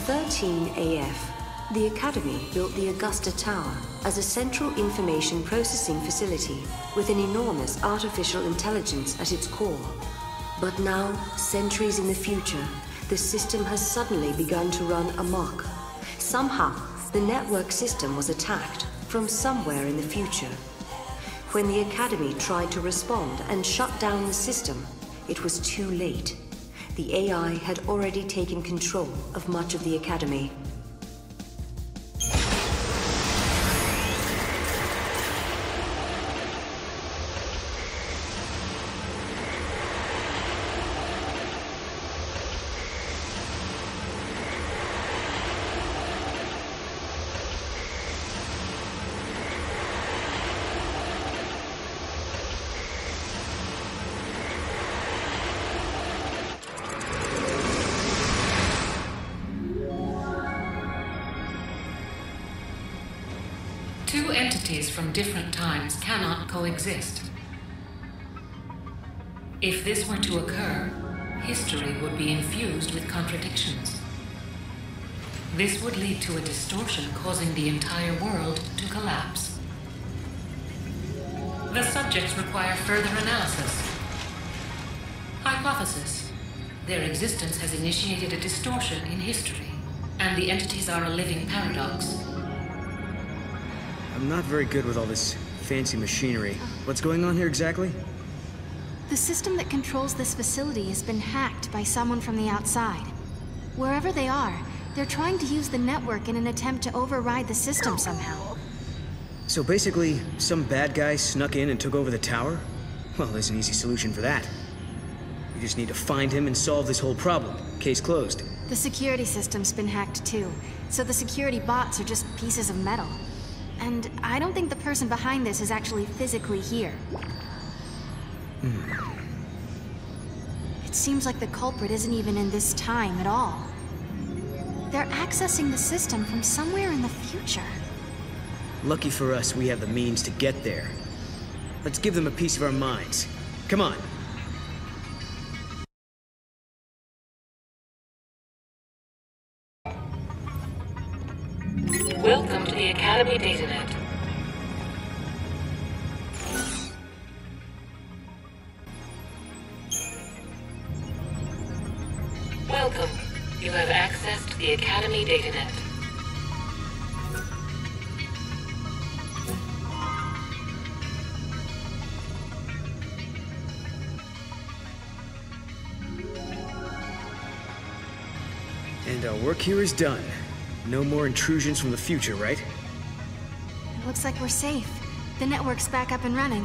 13 AF, the Academy built the Agastya Tower as a central information processing facility with an enormous artificial intelligence at its core. But now, centuries in the future, the system has suddenly begun to run amok. Somehow, the network system was attacked from somewhere in the future. When the Academy tried to respond and shut down the system, it was too late. The AI had already taken control of much of the Academy. Two entities from different times cannot coexist. If this were to occur, history would be infused with contradictions. This would lead to a distortion causing the entire world to collapse. The subjects require further analysis. Hypothesis: their existence has initiated a distortion in history, and the entities are a living paradox. I'm not very good with all this fancy machinery. What's going on here exactly? The system that controls this facility has been hacked by someone from the outside. Wherever they are, they're trying to use the network in an attempt to override the system somehow. So basically, some bad guy snuck in and took over the tower? Well, there's an easy solution for that. We just need to find him and solve this whole problem. Case closed. The security system's been hacked too, so the security bots are just pieces of metal. And I don't think the person behind this is actually physically here. It seems like the culprit isn't even in this time at all. They're accessing the system from somewhere in the future. Lucky for us, we have the means to get there. Let's give them a piece of our minds. Come on. Welcome to the Academy DataNet. Welcome. You have accessed the Academy DataNet. And our work here is done. No more intrusions from the future, right? It looks like we're safe. The network's back up and running.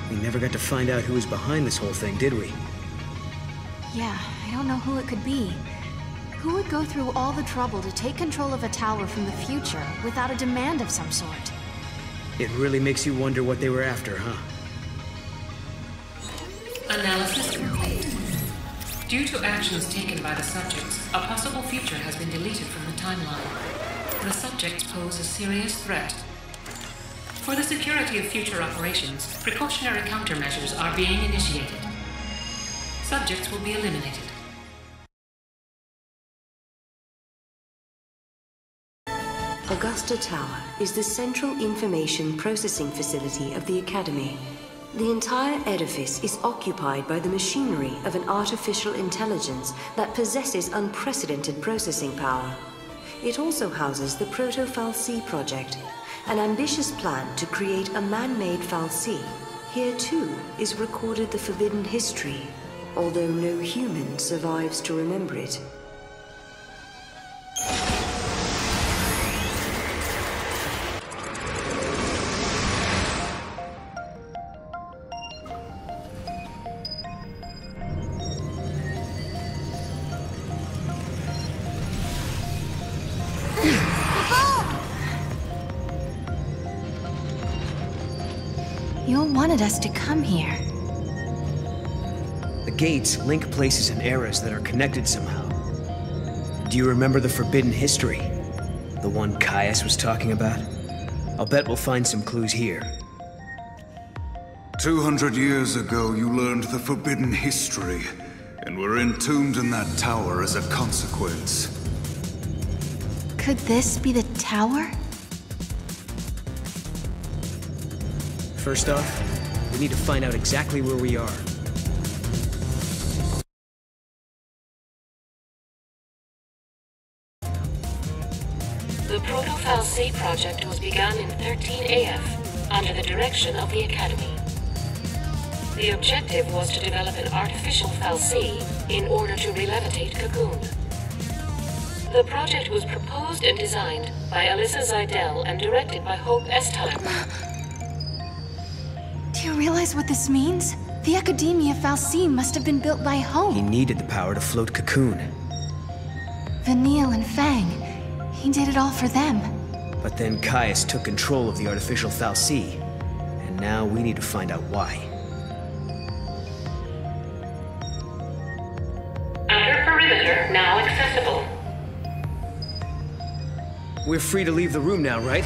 We never got to find out who was behind this whole thing, did we? Yeah, I don't know who it could be. Who would go through all the trouble to take control of a tower from the future without a demand of some sort? It really makes you wonder what they were after, huh? Analysis complete. Due to actions taken by the subjects, a possible future has been deleted from the timeline. The subjects pose a serious threat. For the security of future operations, precautionary countermeasures are being initiated. Subjects will be eliminated. Agastya Tower is the central information processing facility of the Academy. The entire edifice is occupied by the machinery of an artificial intelligence that possesses unprecedented processing power. It also houses the Proto-Fal'C project, an ambitious plan to create a man-made Fal'C. Here too is recorded the forbidden history, although no human survives to remember it. You wanted us to come here. The gates link places and eras that are connected somehow. Do you remember the forbidden history? The one Caius was talking about? I'll bet we'll find some clues here. 200 years ago, you learned the forbidden history. And we're entombed in that tower as a consequence. Could this be the tower? First off, we need to find out exactly where we are. The Proto-Fal'C project was begun in 13 AF under the direction of the Academy. The objective was to develop an artificial Fal'C in order to relevitate Cocoon. The project was proposed and designed by Alyssa Zidell and directed by Hope Estime. Do you realize what this means? The Academia Fal'C must have been built by Hope. He needed the power to float Cocoon. Vanille and Fang. He did it all for them. But then Caius took control of the artificial Fal'C, and now we need to find out why. Outer perimeter now accessible. We're free to leave the room now, right?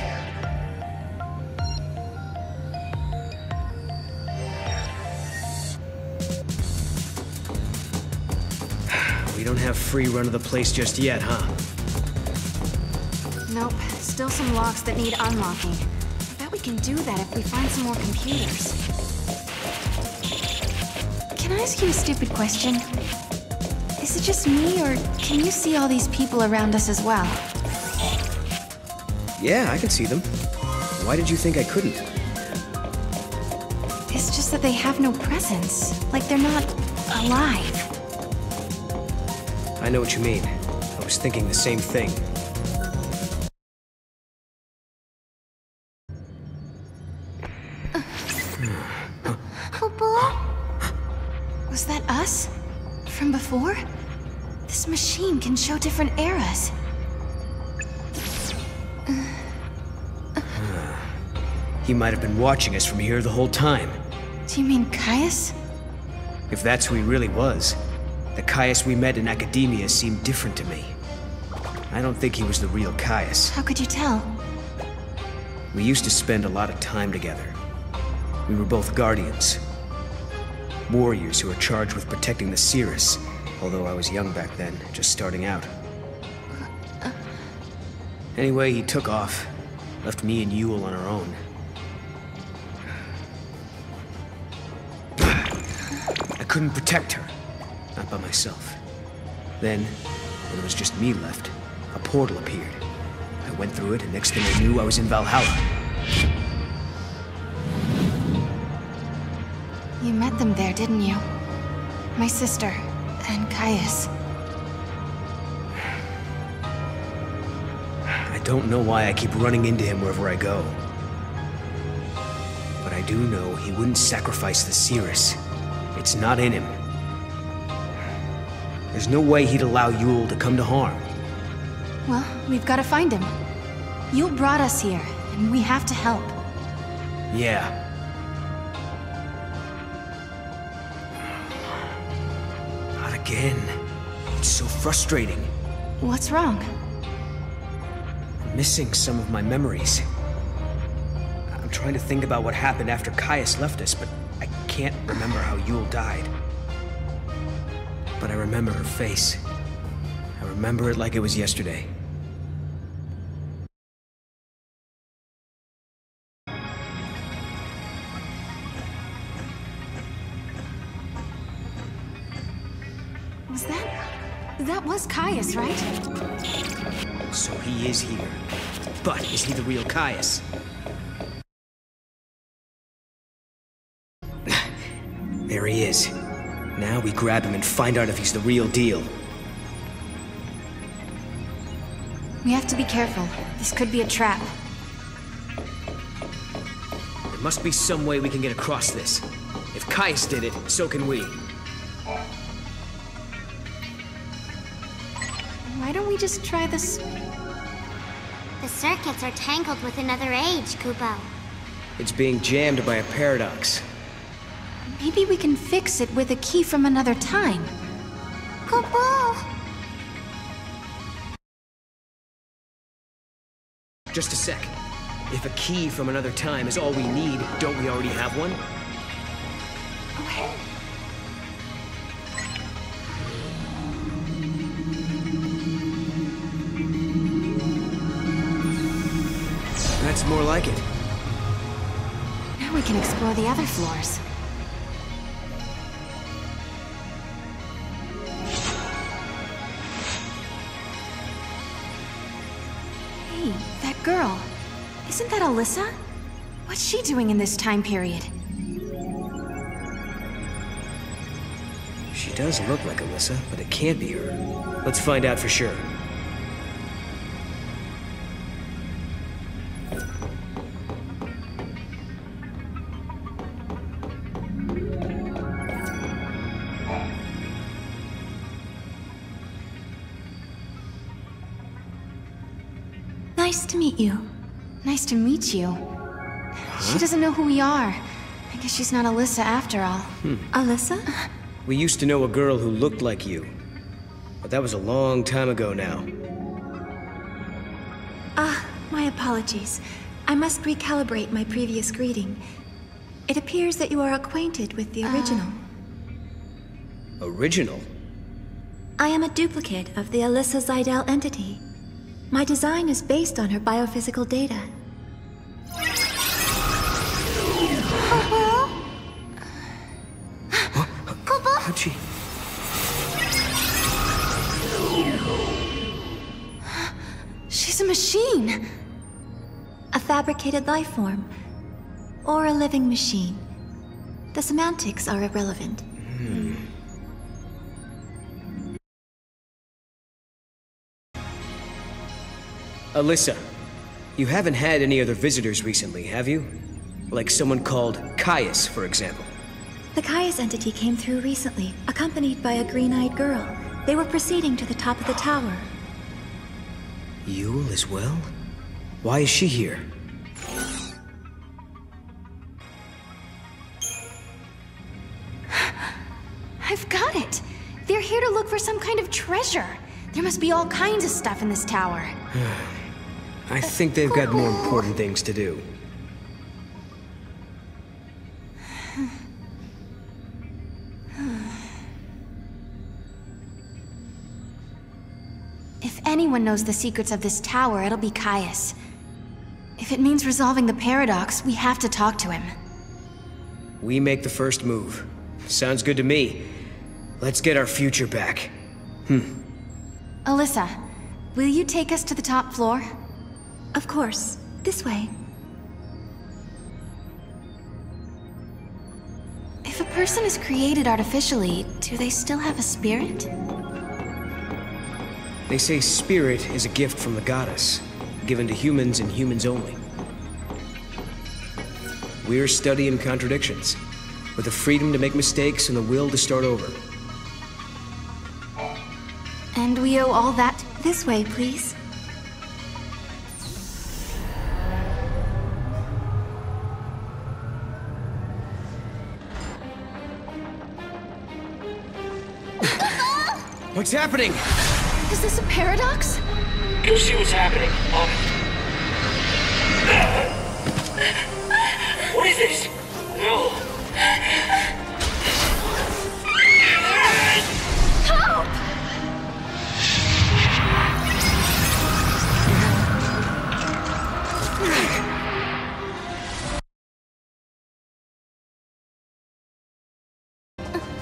We don't have free run of the place just yet, huh? Nope, still some locks that need unlocking. I bet we can do that if we find some more computers. Can I ask you a stupid question? Is it just me, or can you see all these people around us as well? Yeah, I can see them. Why did you think I couldn't? It's just that they have no presence. Like they're not alive. I know what you mean. I was thinking the same thing. Was that us? From before? This machine can show different eras. He might have been watching us from here the whole time. Do you mean Caius? If that's who he really was, the Caius we met in Academia seemed different to me. I don't think he was the real Caius. How could you tell? We used to spend a lot of time together. We were both guardians. Warriors who were charged with protecting the Cirrus, although I was young back then, just starting out. Anyway, he took off, left me and Yule on our own. I couldn't protect her, not by myself. Then, when it was just me left, a portal appeared. I went through it, and next thing I knew, I was in Valhalla. You met them there, didn't you? My sister, and Caius. I don't know why I keep running into him wherever I go. But I do know he wouldn't sacrifice the Cirrus. It's not in him. There's no way he'd allow Yule to come to harm. Well, we've got to find him. Yule brought us here, and we have to help. Yeah. Not again. It's so frustrating. What's wrong? I'm missing some of my memories. I'm trying to think about what happened after Caius left us, but I can't remember how Yule died. But I remember her face. I remember it like it was yesterday. That was Caius, right? So he is here. But is he the real Caius? There he is. Now we grab him and find out if he's the real deal. We have to be careful. This could be a trap. There must be some way we can get across this. If Caius did it, so can we. Why don't we just try this? The circuits are tangled with another age, Kupo. It's being jammed by a paradox. Maybe we can fix it with a key from another time. Kupo! Just a sec. If a key from another time is all we need, don't we already have one? That's more like it. Now we can explore the other floors. Hey, that girl. Isn't that Alyssa? What's she doing in this time period? She does look like Alyssa, but it can't be her. Let's find out for sure. Nice to meet you. Nice to meet you. She doesn't know who we are. I guess she's not Alyssa after all. Alyssa? We used to know a girl who looked like you. But that was a long time ago now. My apologies. I must recalibrate my previous greeting. It appears that you are acquainted with the original. Original? I am a duplicate of the Alyssa Zidell entity. My design is based on her biophysical data. How'd she... She's a machine! A fabricated life form. Or a living machine. The semantics are irrelevant. Alyssa, you haven't had any other visitors recently, have you? Like someone called Caius, for example. The Caius entity came through recently, accompanied by a green-eyed girl. They were proceeding to the top of the tower. Yule as well? Why is she here? I've got it! They're here to look for some kind of treasure. There must be all kinds of stuff in this tower. I think they've got more important things to do. If anyone knows the secrets of this tower, it'll be Caius. If it means resolving the paradox, we have to talk to him. We make the first move. Sounds good to me. Let's get our future back. Alyssa, will you take us to the top floor? Of course. This way. If a person is created artificially, do they still have a spirit? They say spirit is a gift from the goddess, given to humans and humans only. We're studying contradictions, with the freedom to make mistakes and the will to start over. And we owe all that... This way, please. What's happening? Is this a paradox? Go see what's happening. What is this? No. Help!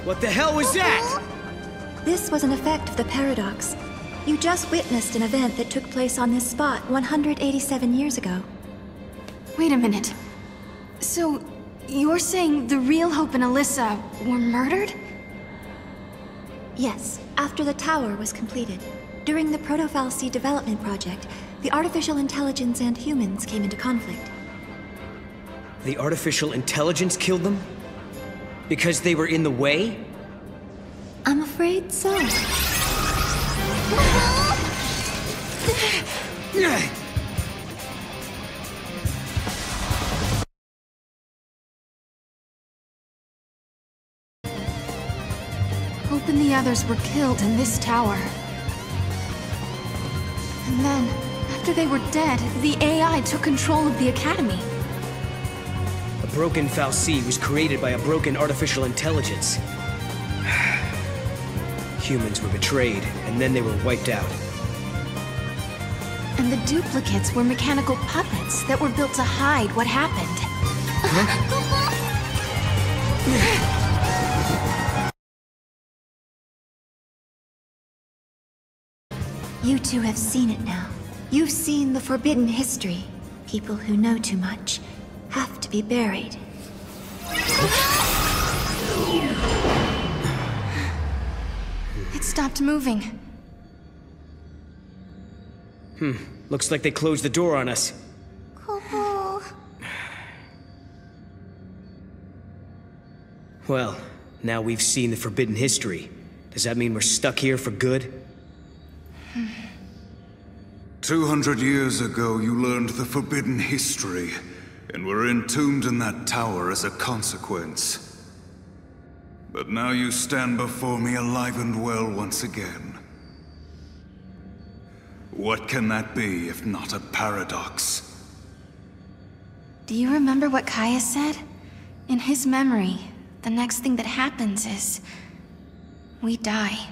What the hell was that? This was an effect of the paradox. You just witnessed an event that took place on this spot 187 years ago. Wait a minute. So, you're saying the real Hope and Alyssa were murdered? Yes, after the tower was completed. During the Proto-Fal'Cie development project, the artificial intelligence and humans came into conflict. The artificial intelligence killed them? Because they were in the way? I'm afraid so. Hope and the others were killed in this tower. And then, after they were dead, the AI took control of the Academy. A broken Fal'Cie was created by a broken artificial intelligence. Humans were betrayed, and then they were wiped out. And the duplicates were mechanical puppets that were built to hide what happened. You two have seen it now. You've seen the forbidden history. People who know too much have to be buried. It stopped moving. Looks like they closed the door on us. Kupo. Well, now we've seen the forbidden history. Does that mean we're stuck here for good? 200 years ago, you learned the forbidden history, and were entombed in that tower as a consequence. But now you stand before me alive and well once again. What can that be if not a paradox? Do you remember what Caius said? In his memory, the next thing that happens is... we die.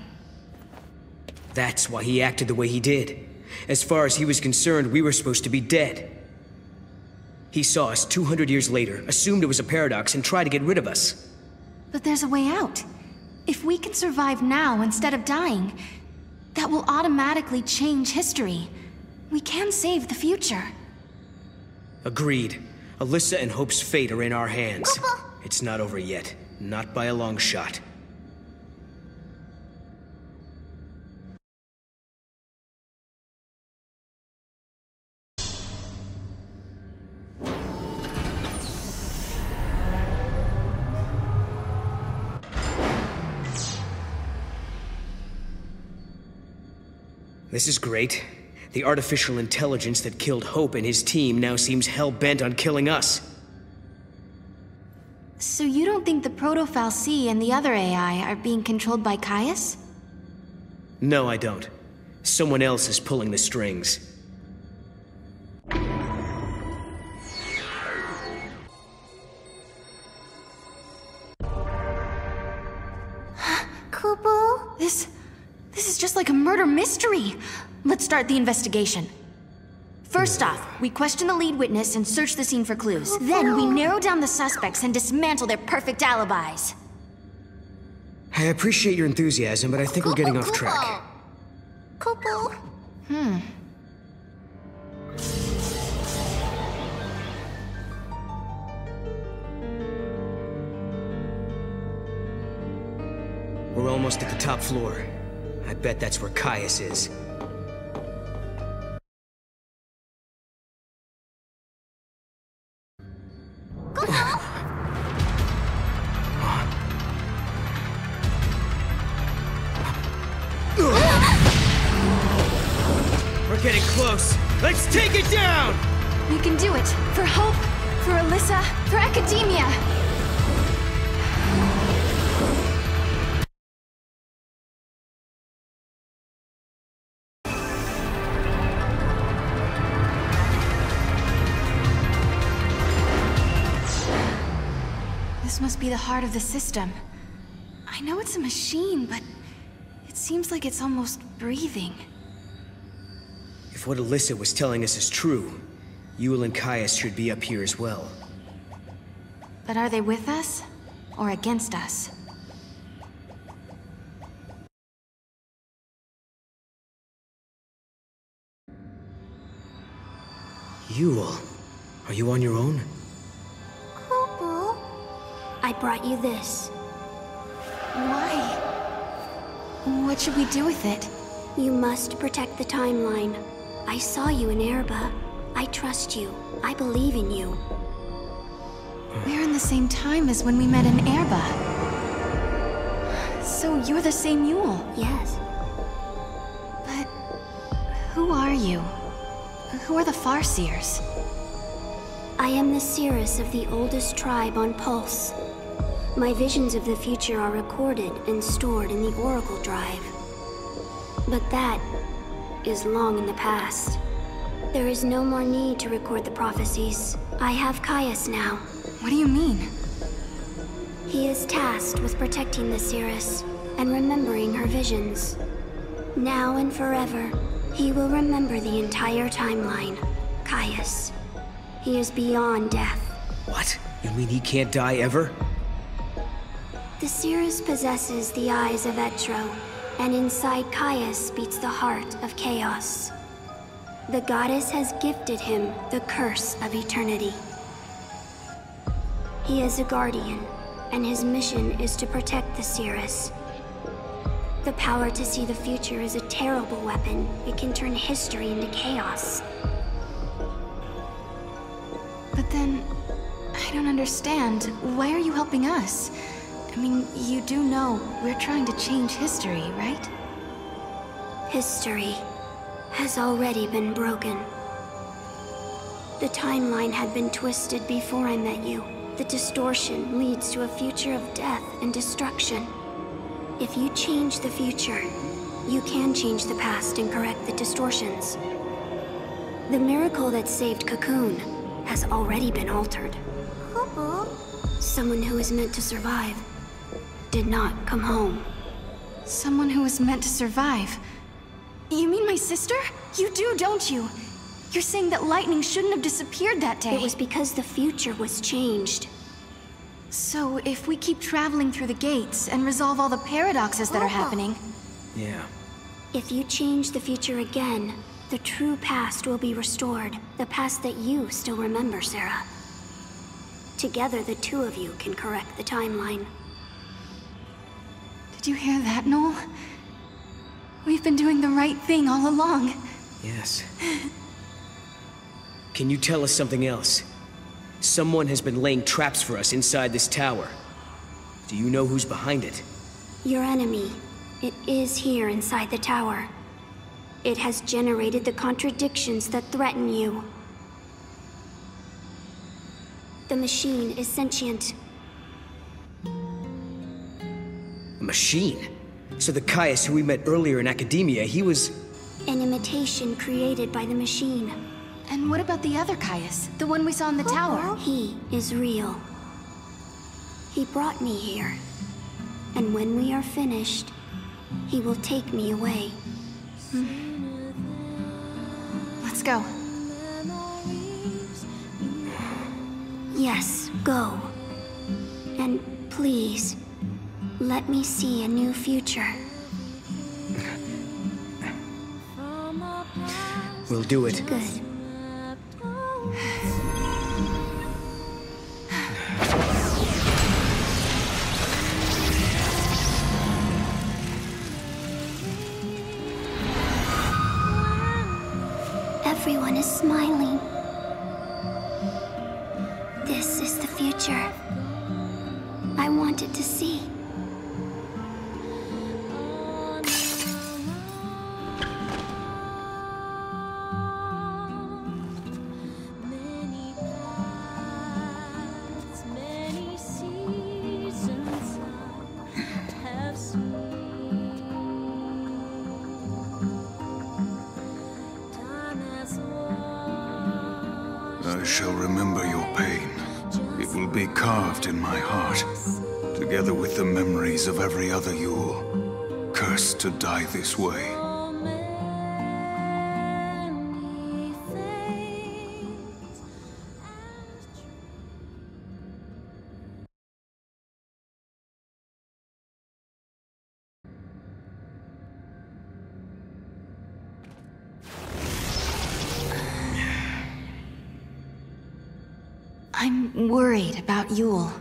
That's why he acted the way he did. As far as he was concerned, we were supposed to be dead. He saw us 200 years later, assumed it was a paradox, and tried to get rid of us. But there's a way out. If we can survive now instead of dying, that will automatically change history. We can save the future. Agreed. Alyssa and Hope's fate are in our hands. It's not over yet. Not by a long shot. This is great. The artificial intelligence that killed Hope and his team now seems hell-bent on killing us. So you don't think the Proto-Fal'Cie and the other AI are being controlled by Caius? No, I don't. Someone else is pulling the strings. Kupo? This is just like a murder mystery. Let's start the investigation. First off, we question the lead witness and search the scene for clues. Then we narrow down the suspects and dismantle their perfect alibis. I appreciate your enthusiasm, but I think we're getting off track. Kupo. We're almost at the top floor. I bet that's where Caius is. We're getting close. Let's take it down! We can do it. For Hope, for Alyssa, for Academia. This must be the heart of the system. I know it's a machine, but it seems like it's almost breathing. If what Alyssa was telling us is true, Yule and Caius should be up here as well. But are they with us? Or against us? Yule, are you on your own? Kupo. I brought you this. Why? What should we do with it? You must protect the timeline. I saw you in Erba. I trust you. I believe in you. We're in the same time as when we met in Erba. So you're the same Yule. Yes. But who are you? Who are the Farseers? I am the Seeress of the oldest tribe on Pulse. My visions of the future are recorded and stored in the Oracle Drive. But that is long in the past. There is no more need to record the prophecies. I have Caius now. What do you mean? He is tasked with protecting the Seeress and remembering her visions. Now and forever, He will remember the entire timeline. Caius. He is beyond death. What? You mean he can't die ever? The Cirrus possesses the eyes of Etro, and inside Caius beats the heart of chaos. The goddess has gifted him the curse of eternity. He is a guardian, and his mission is to protect the Cirrus. The power to see the future is a terrible weapon. It can turn history into chaos. But then, I don't understand. Why are you helping us? I mean, you do know we're trying to change history, right? History has already been broken. The timeline had been twisted before I met you. The distortion leads to a future of death and destruction. If you change the future, you can change the past and correct the distortions. The miracle that saved Cocoon has already been altered. Someone who was meant to survive did not come home. Someone who was meant to survive? You mean my sister? You do, don't you? You're saying that lightning shouldn't have disappeared that day. It was because the future was changed. So, if we keep traveling through the gates and resolve all the paradoxes that are happening... Yeah. If you change the future again, the true past will be restored. The past that you still remember, Sarah. Together, the two of you can correct the timeline. Did you hear that, Noel? We've been doing the right thing all along. Yes. Can you tell us something else? Someone has been laying traps for us inside this tower. Do you know who's behind it? Your enemy. It is here inside the tower. It has generated the contradictions that threaten you. The machine is sentient. A machine? So the Caius who we met earlier in Academia, he was... An imitation created by the machine. And what about the other Caius? The one we saw in the tower? He is real. He brought me here. And when we are finished, he will take me away. Let's go. Yes, go. And please, let me see a new future. We'll do it. Good. Everyone is smiling. This is the future I wanted to see. I shall remember your pain. It will be carved in my heart, together with the memories of every other Yule, cursed to die this way. I'm worried about Yule.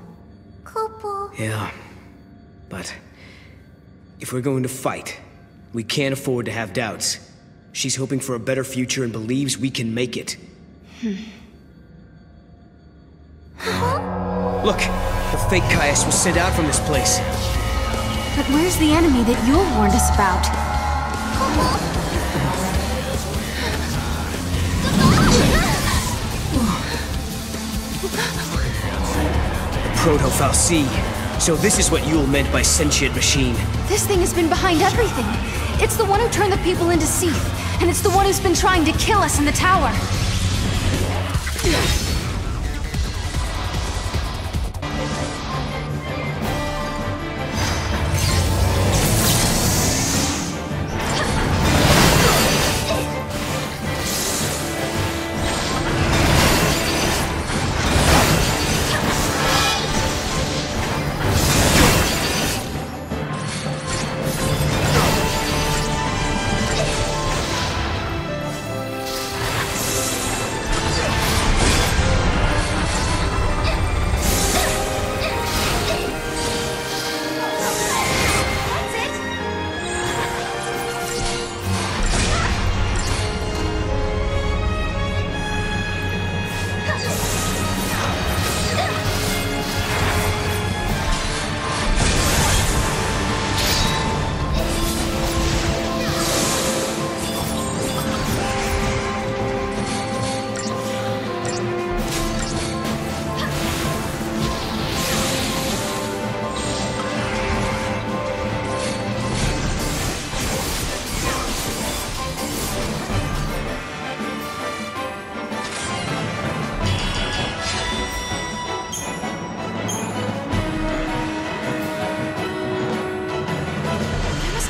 Yeah. But... if we're going to fight, we can't afford to have doubts. She's hoping for a better future and believes we can make it. Look! The fake Caius was sent out from this place. But where's the enemy that Yule warned us about? Proto-Fal'Cie. So this is what Yule meant by sentient machine. This thing has been behind everything. It's the one who turned the people into Seath, and it's the one who's been trying to kill us in the tower.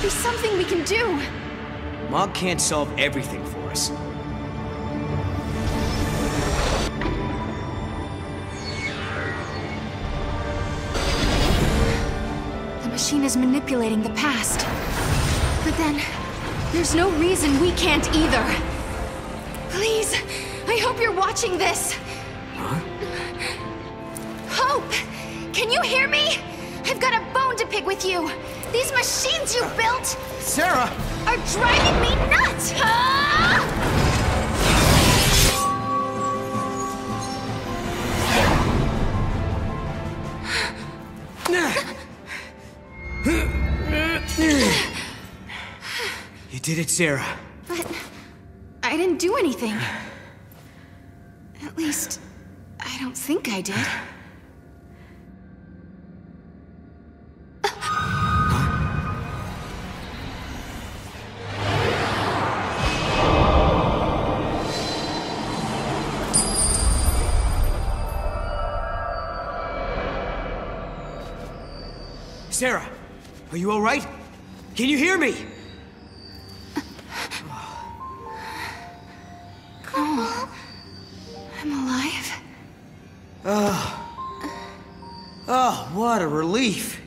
must be something we can do. Mog can't solve everything for us. The machine is manipulating the past. But then, there's no reason we can't either. Please, I hope you're watching this. Huh? Hope! Can you hear me? I've got a bone to pick with you. These machines you built Sarah! are driving me nuts! Ah! You did it, Sarah. But I didn't do anything. At least, I don't think I did. Sarah, are you all right? Can you hear me? Oh, I'm alive. Oh, what a relief.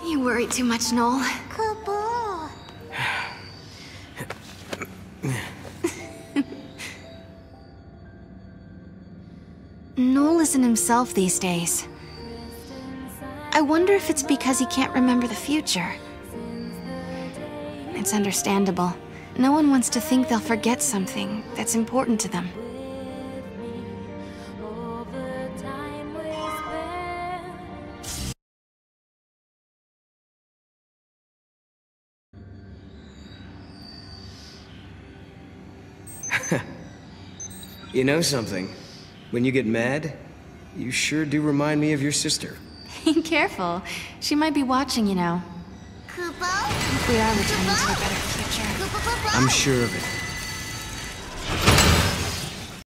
You worry too much, Noel. Noel isn't himself these days. I wonder if it's because he can't remember the future. It's understandable. No one wants to think they'll forget something that's important to them. You know something? When you get mad, you sure do remind me of your sister. Careful. She might be watching, you know. If we are returning to a better future. I'm sure of it.